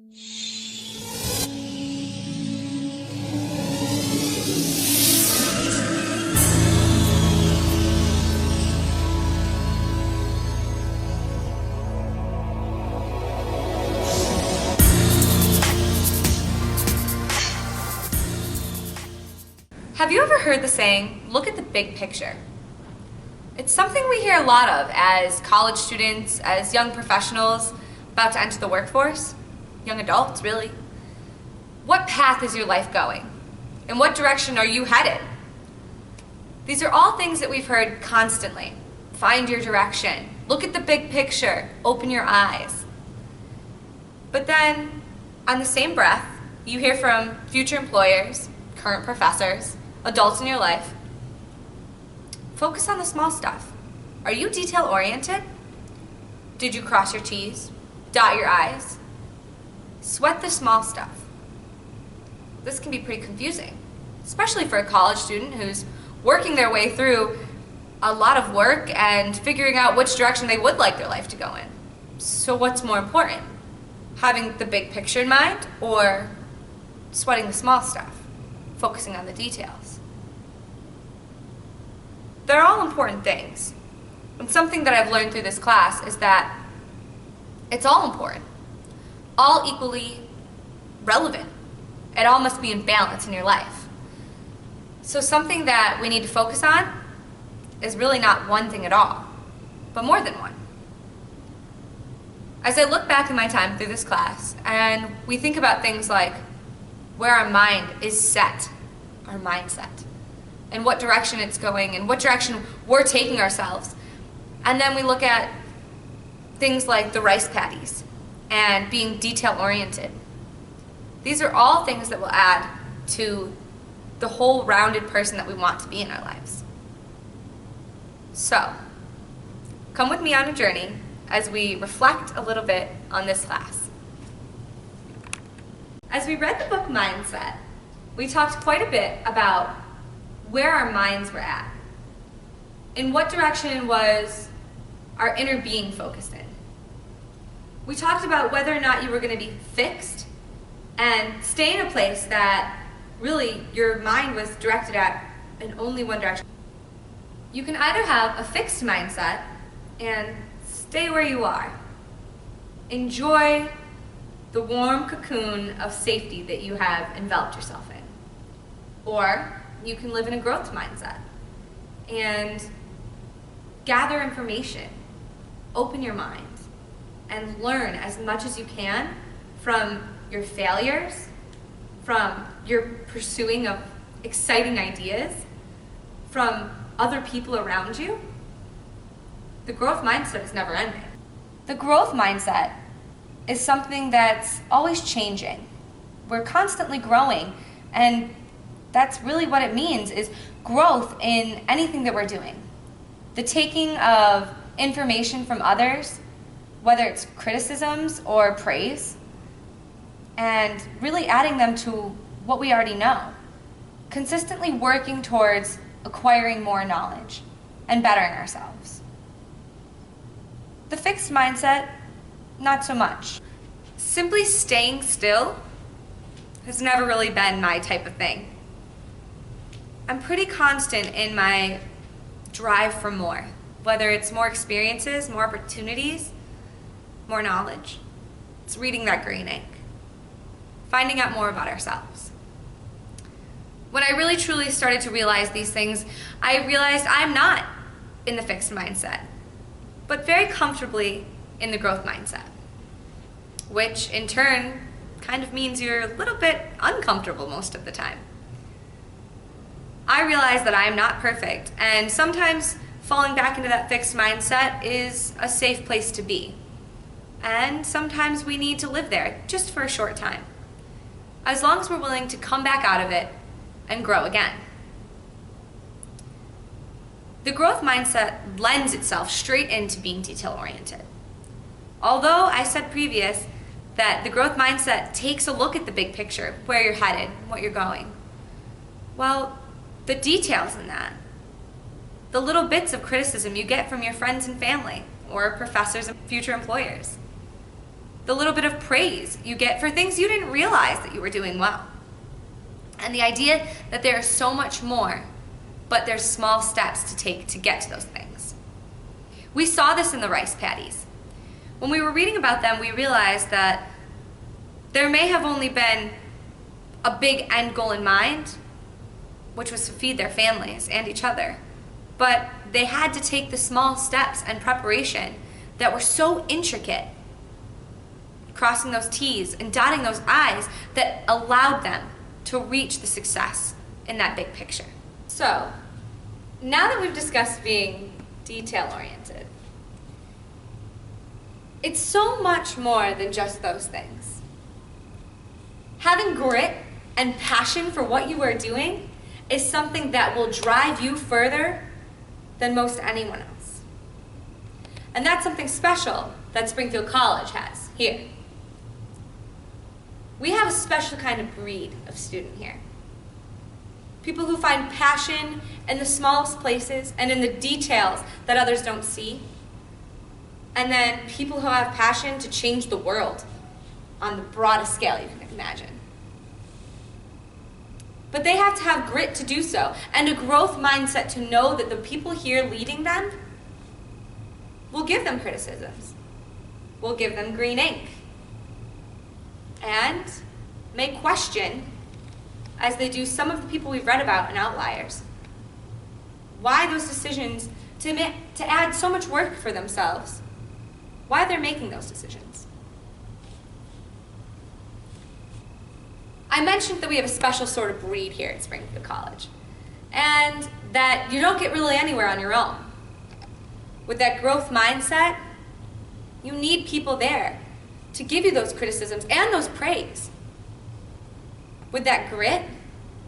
Have you ever heard the saying, look at the big picture? It's something we hear a lot of as college students, as young professionals about to enter the workforce, young adults really. What path is your life going? In what direction are you headed? These are all things that we've heard constantly. Find your direction, look at the big picture, open your eyes. But then, on the same breath, you hear from future employers, current professors, adults in your life, focus on the small stuff. Are you detail-oriented? Did you cross your T's? Dot your I's? Sweat the small stuff. This can be pretty confusing, especially for a college student who's working their way through a lot of work and figuring out which direction they would like their life to go in. So what's more important? Having the big picture in mind or sweating the small stuff, focusing on the details? They're all important things. And something that I've learned through this class is that it's all important, all equally relevant. It all must be in balance in your life. So something that we need to focus on is really not one thing at all, but more than one. As I look back in my time through this class, and we think about things like where our mind is set, our mindset, and what direction it's going, and what direction we're taking ourselves. And then we look at things like the rice paddies and being detail-oriented. These are all things that will add to the whole rounded person that we want to be in our lives. So, come with me on a journey as we reflect a little bit on this class. As we read the book Mindset, we talked quite a bit about where our minds were at, in what direction was our inner being focused in. We talked about whether or not you were going to be fixed and stay in a place that really your mind was directed at in only one direction. You can either have a fixed mindset and stay where you are. Enjoy the warm cocoon of safety that you have enveloped yourself in. Or you can live in a growth mindset and gather information, open your mind, and learn as much as you can from your failures, from your pursuing of exciting ideas, from other people around you. The growth mindset is never ending. The growth mindset is something that's always changing. We're constantly growing, and that's really what it means, is growth in anything that we're doing. The taking of information from others, whether it's criticisms or praise, and really adding them to what we already know. Consistently working towards acquiring more knowledge and bettering ourselves. The fixed mindset, not so much. Simply staying still has never really been my type of thing. I'm pretty constant in my drive for more, whether it's more experiences, more opportunities, more knowledge. It's reading that green ink, finding out more about ourselves. When I really truly started to realize these things, I realized I'm not in the fixed mindset, but very comfortably in the growth mindset, which in turn kind of means you're a little bit uncomfortable most of the time. I realize that I am not perfect, and sometimes falling back into that fixed mindset is a safe place to be. And sometimes we need to live there just for a short time, as long as we're willing to come back out of it and grow again. The growth mindset lends itself straight into being detail-oriented. Although I said previous that the growth mindset takes a look at the big picture, where you're headed, what you're going. Well, the details in that, the little bits of criticism you get from your friends and family or professors and future employers, the little bit of praise you get for things you didn't realize that you were doing well. And the idea that there is so much more, but there's small steps to take to get to those things. We saw this in the rice paddies. When we were reading about them, we realized that there may have only been a big end goal in mind, which was to feed their families and each other. But they had to take the small steps and preparation that were so intricate, crossing those T's and dotting those I's, that allowed them to reach the success in that big picture. So, now that we've discussed being detail-oriented, it's so much more than just those things. Having grit and passion for what you are doing is something that will drive you further than most anyone else. And that's something special that Springfield College has here. We have a special kind of breed of student here. People who find passion in the smallest places and in the details that others don't see. And then people who have passion to change the world on the broadest scale you can imagine. But they have to have grit to do so, and a growth mindset to know that the people here leading them will give them criticisms, will give them green ink, and may question, as they do some of the people we've read about in Outliers, why those decisions to add so much work for themselves, why they're making those decisions. I mentioned that we have a special sort of breed here at Springfield College, and that you don't get really anywhere on your own. With that growth mindset, you need people there to give you those criticisms and those praise. With that grit,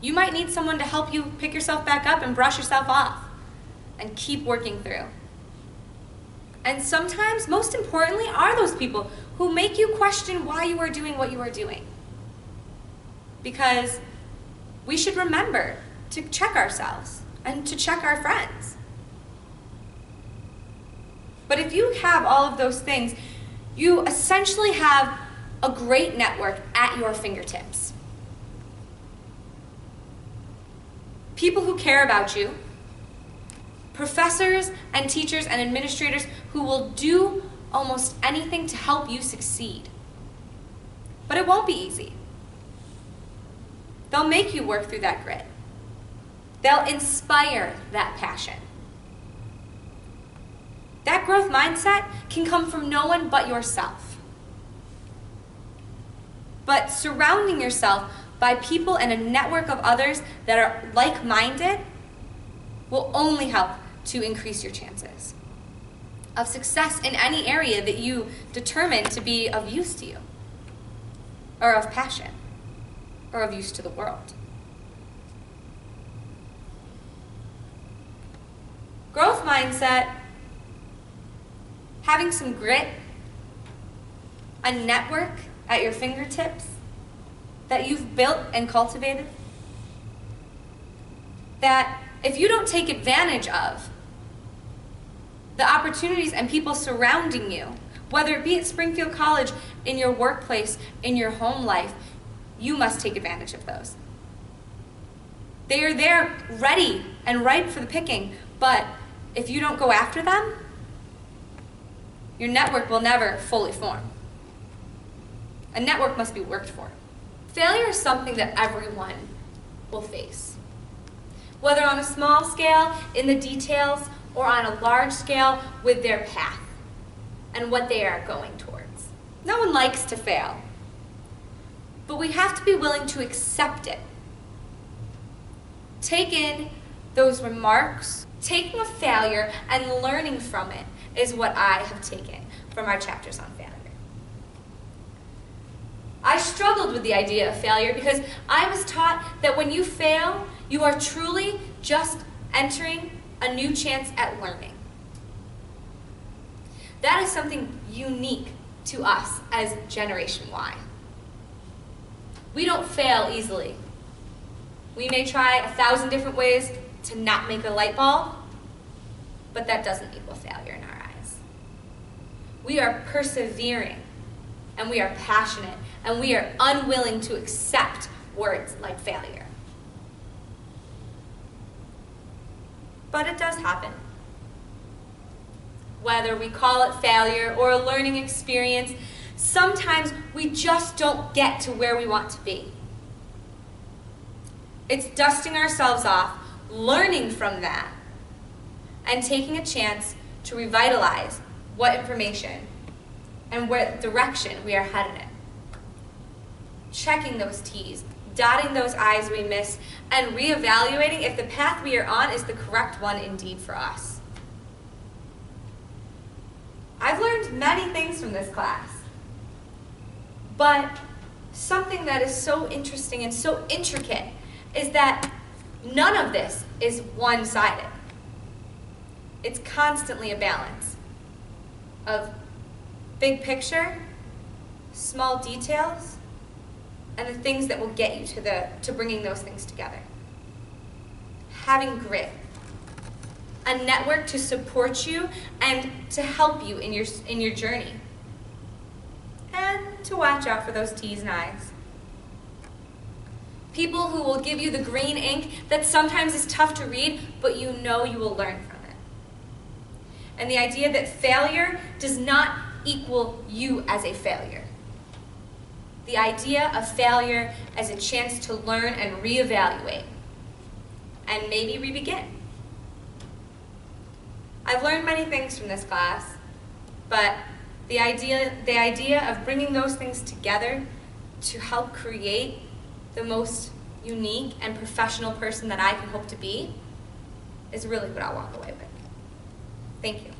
you might need someone to help you pick yourself back up and brush yourself off and keep working through. And sometimes, most importantly, are those people who make you question why you are doing what you are doing. Because we should remember to check ourselves and to check our friends. But if you have all of those things, you essentially have a great network at your fingertips. People who care about you, professors and teachers and administrators who will do almost anything to help you succeed. But it won't be easy. They'll make you work through that grit. They'll inspire that passion. That growth mindset can come from no one but yourself. But surrounding yourself by people and a network of others that are like-minded will only help to increase your chances of success in any area that you determine to be of use to you, or of passion, or of use to the world. Growth mindset, having some grit, a network at your fingertips that you've built and cultivated, that if you don't take advantage of the opportunities and people surrounding you, whether it be at Springfield College, in your workplace, in your home life, you must take advantage of those. They are there ready and ripe for the picking, but if you don't go after them, your network will never fully form. A network must be worked for. Failure is something that everyone will face. Whether on a small scale, in the details, or on a large scale with their path and what they are going towards. No one likes to fail, but we have to be willing to accept it. Take in those remarks. Taking a failure and learning from it is what I have taken from our chapters on failure. I struggled with the idea of failure because I was taught that when you fail, you are truly just entering a new chance at learning. That is something unique to us as Generation Y. We don't fail easily. We may try 1,000 different ways to not make a light bulb, but that doesn't equal failure in our eyes. We are persevering and we are passionate, and we are unwilling to accept words like failure. But it does happen. Whether we call it failure or a learning experience, sometimes we just don't get to where we want to be. It's dusting ourselves off, learning from that, and taking a chance to revitalize what information and what direction we are headed in. Checking those T's, dotting those I's we missed, and reevaluating if the path we are on is the correct one indeed for us. I've learned many things from this class, but something that is so interesting and so intricate is that none of this is one-sided. It's constantly a balance of big picture, small details, and the things that will get you to bringing those things together. Having grit, a network to support you and to help you in your journey, and to watch out for those T's and I's. People who will give you the green ink that sometimes is tough to read, but you know you will learn from it. And the idea that failure does not equal you as a failure. The idea of failure as a chance to learn and reevaluate, and maybe re-begin. I've learned many things from this class, but the idea of bringing those things together to help create the most unique and professional person that I can hope to be is really what I walk away with. Thank you.